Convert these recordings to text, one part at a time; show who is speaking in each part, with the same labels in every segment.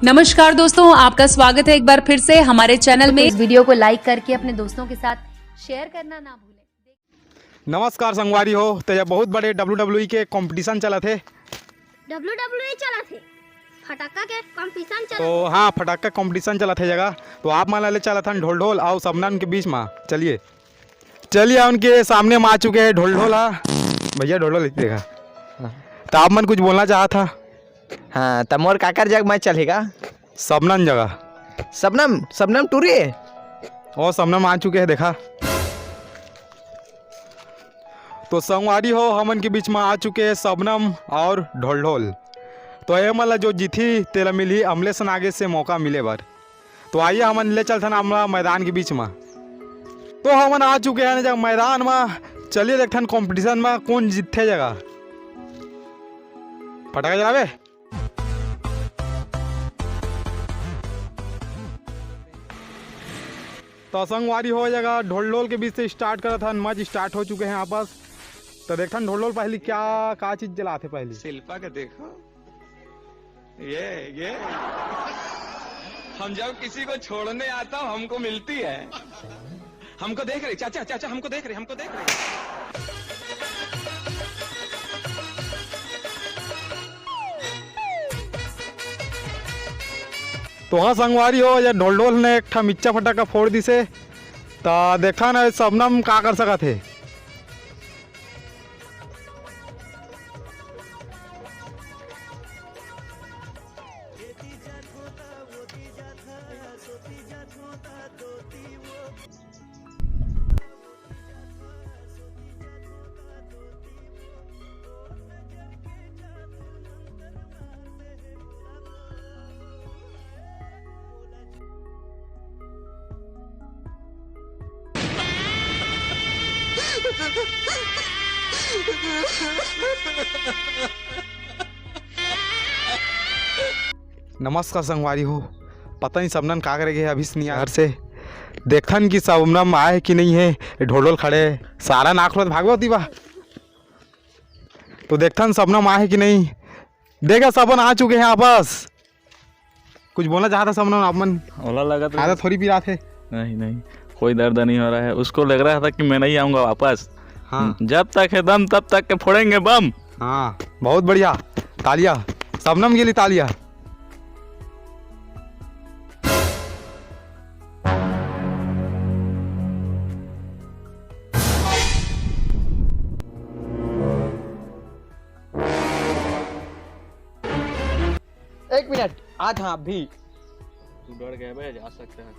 Speaker 1: नमस्कार दोस्तों, आपका स्वागत है एक बार फिर से हमारे चैनल में।
Speaker 2: इस वीडियो को लाइक करके अपने दोस्तों के साथ शेयर करना ना भूलें।
Speaker 3: नमस्कार संगवारी हो। तो ये बहुत बड़े WWE के कंपटीशन चला थे।
Speaker 4: WWE चला थे, फटाका के कंपटीशन चला।
Speaker 3: तो हाँ, फटाका कंपटीशन चला थे जगह। तो आप मान ले चला था ढोल ढोल और सबनम के बीच में। चलिए उनके सामने में आ चुके हैं ढोल ढोल। भैया ढोल ढोल देखा। तो आप मन कुछ बोलना चाहा था?
Speaker 5: हाँ, तो मोर काकर जग मैं चलेगा
Speaker 3: सबनम जगह।
Speaker 5: सबनम टूरी है
Speaker 3: और सबनम आ चुके हैं देखा। तो संगवारी हो, हमन के बीच में आ चुके हैं सबनम और ढोल ढोल। तो ये मतलब जो जीती तेला मिली अमले सन आगे से मौका मिले बार। तो आइए हमन ले चलते ना हमारा मैदान के बीच में। तो हमन आ चुके हैं जब मैदान में। चलिए देखते हैं कंपटीशन में कौन जीते जगह। पटाखा जलावे। तो संगवारी हो जाएगा ढोल ढोल के बीच से स्टार्ट करा था। मैच स्टार्ट हो चुके हैं आपस। तो देखता ढोल ढोल पहले क्या चीज जलाते पहले।
Speaker 6: शिल्पा का देखो, ये हम जब किसी को छोड़ने आता हूँ हमको मिलती है। हमको देख रहे चाचा हमको देख रहे।
Speaker 3: तो हाँ संगवारी हो, या ढोल ढोल ने एक ठा मिच्चा फटाका फोड़ दी से। तो देखा ना सबनम का कर सका थे। नमस्कार संगवारी हो। पता नहीं सबनम का करेंगे अभी घर से। देखन कि सबनम आए कि नहीं है। ढोल ढोल खड़े सारा नाक रोत भागवत बा। तो देखन सबनम आए कि नहीं। देखा सबन आ चुके हैं आपस। कुछ बोलना चाहता सबनम? आप मन
Speaker 7: ओला लगा तो
Speaker 3: आधा थोड़ी पी थे।
Speaker 7: नहीं कोई दर्द नहीं हो रहा है। उसको लग रहा था कि मैं नहीं आऊंगा वापस।
Speaker 3: हाँ,
Speaker 7: जब तक है दम तब तक के फोड़ेंगे बम।
Speaker 3: हाँ बहुत बढ़िया। तालिया सबनम के लिए तालिया।
Speaker 5: एक मिनट आज। हाँ भी
Speaker 7: तू डर गया भाई, जा सकते हैं।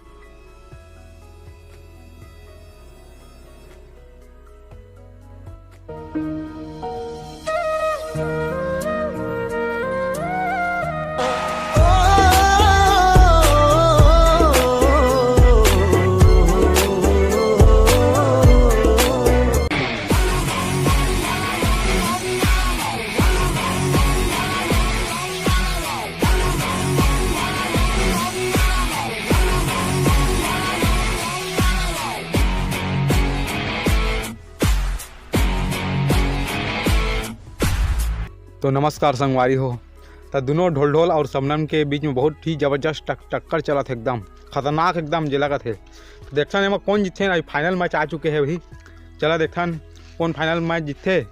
Speaker 3: तो नमस्कार संगवारी हो। तो दोनों ढोल ढोल और सबनम के बीच में बहुत ही जबरदस्त टक्कर चला था। एकदम खतरनाक एकदम जिला का थे। तो देखते हैं कौन जीते। फाइनल मैच आ चुके हैं अभी। चला देखते हैं कौन फाइनल मैच जीते।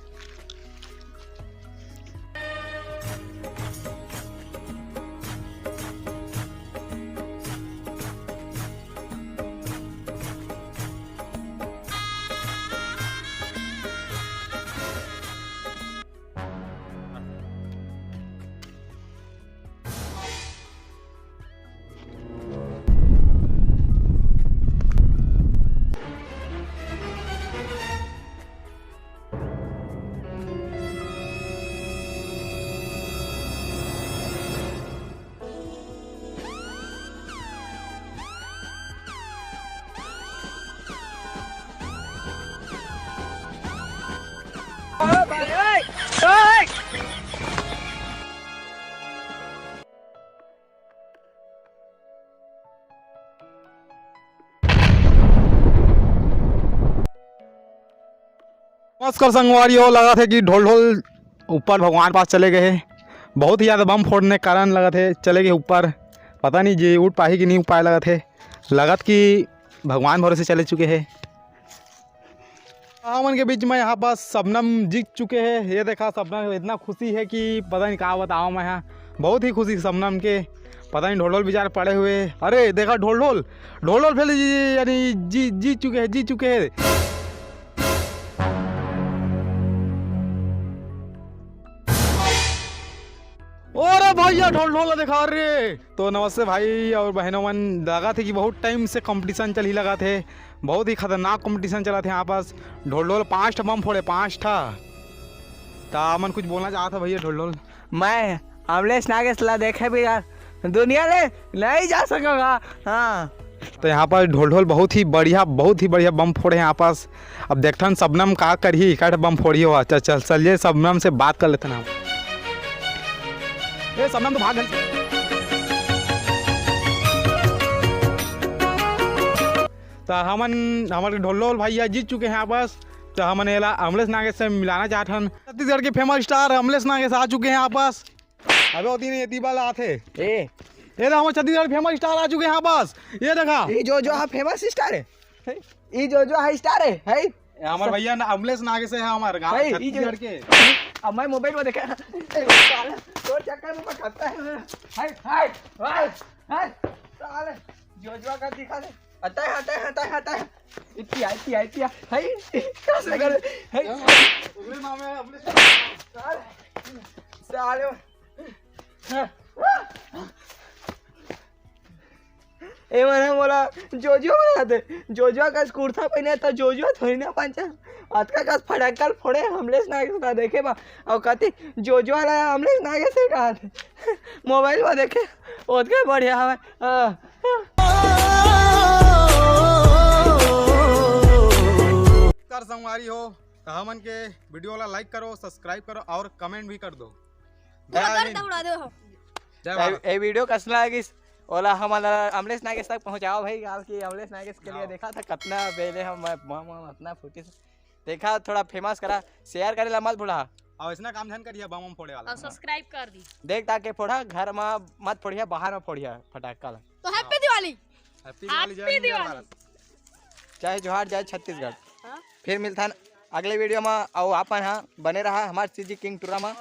Speaker 3: नमस्कार संगवारी हो। लगा था कि ढोल ढोल ऊपर भगवान पास चले गए। बहुत ही ज़्यादा बम फोड़ने के कारण लगा थे चले गए ऊपर। पता नहीं जी उठ पाही कि नहीं उठ पाए लगत है, लगत कि भगवान भरोसे चले चुके हैं। हमन के बीच में यहाँ पास शबनम जीत चुके हैं। ये देखा शबनम इतना खुशी है कि पता नहीं कहाँ बताऊँ मैं। यहाँ बहुत ही खुशी शबनम के, पता नहीं ढोल बेचारे पड़े हुए। अरे देखा ढोल फिर यानी जीत चुके हैं। अरे भैया ढोल देखा रे। तो नमस्ते भाई और बहनों मन, लगा थे कि बहुत टाइम से कंपटीशन चल ही लगा थे, बहुत ही खतरनाक कंपटीशन चला थे यहाँ पास। ढोल 5 बम फोड़े, 5 था। तो मन कुछ बोलना चाहता भैया ढोल?
Speaker 5: मैं अमलेश नागेश देखे भी यार दुनिया में नहीं जा सकूंगा। हाँ
Speaker 3: तो यहाँ पर ढोल बहुत ही बढ़िया बम फोड़े हैं यहाँ पास। अब देखते हैं शबनम का करी कट बम फोड़ी हो। चलिए शबनम से बात कर लेते हैं। ये शबनम तो भाग गई। तो हमारे ढोल भैया जीत चुके हैं यहाँ पास। तो हमने अमलेश नागेश से मिलाना चाहते हैं। छत्तीसगढ़ के फेमस स्टार अमलेश नागेश आ चुके हैं यहाँ पास। अबे होती नहीं ये वाला आते ये ना, हमारे छत्तीसगढ़ फेमस स्टार आ चुके हैं यहाँ पास। ये देखा
Speaker 5: ये जो फेमस स्टार है, ये जो स्टार है
Speaker 3: हमारे भैया अमलेश नागेश है हमारे गाँव छत्तीसगढ़ के।
Speaker 5: अब मैं मोबाइल में देखा तो चक्कर में खाता है। हाय साले जोजुआ का दिखा दे। हटा है इतनी हाय कैसे कर हाय
Speaker 3: उगले नाम है अमलेश
Speaker 5: साले। ए मैंने बोला जोजुआ बनाते, जोजुआ का कुर्ता पहने तो जोजुआ थोड़ी ना पंचा आज का फटाकल फोड़े अमलेश नागेश का देखे बा। और कहती जोजुआ लाया अमलेश नागेश से कहा थे मोबाइल में देखे ओतके बढ़िया है।
Speaker 3: संगवारी हो तो हमन के वीडियो वाला लाइक करो, सब्सक्राइब करो और कमेंट भी कर दो।
Speaker 5: ये वीडियो कसना है कि ओला हमारा अमलेश नागेश तक पहुंचाओ भाई। गाँव की अमलेश नागेश के लिए देखा था कितना पहले हम इतना फुटी देखा, थोड़ा फेमस करा, शेयर करे ला मत भूला।
Speaker 3: और इसना काम धन करिए बम फोड़े वाला
Speaker 1: और सब्सक्राइब कर दी।
Speaker 5: देख ताकि फोड़ा घर में मत फोड़िया, बाहर में फोड़िया फटाका।
Speaker 4: तो हैप्पी दिवाली।
Speaker 3: हैप्पी दिवाली।
Speaker 5: चाहे जोहार जय छत्तीसगढ़। फिर मिलता है अगले वीडियो में। और अपन हाँ बने रहा हमारे सीजी किंग टूरा में।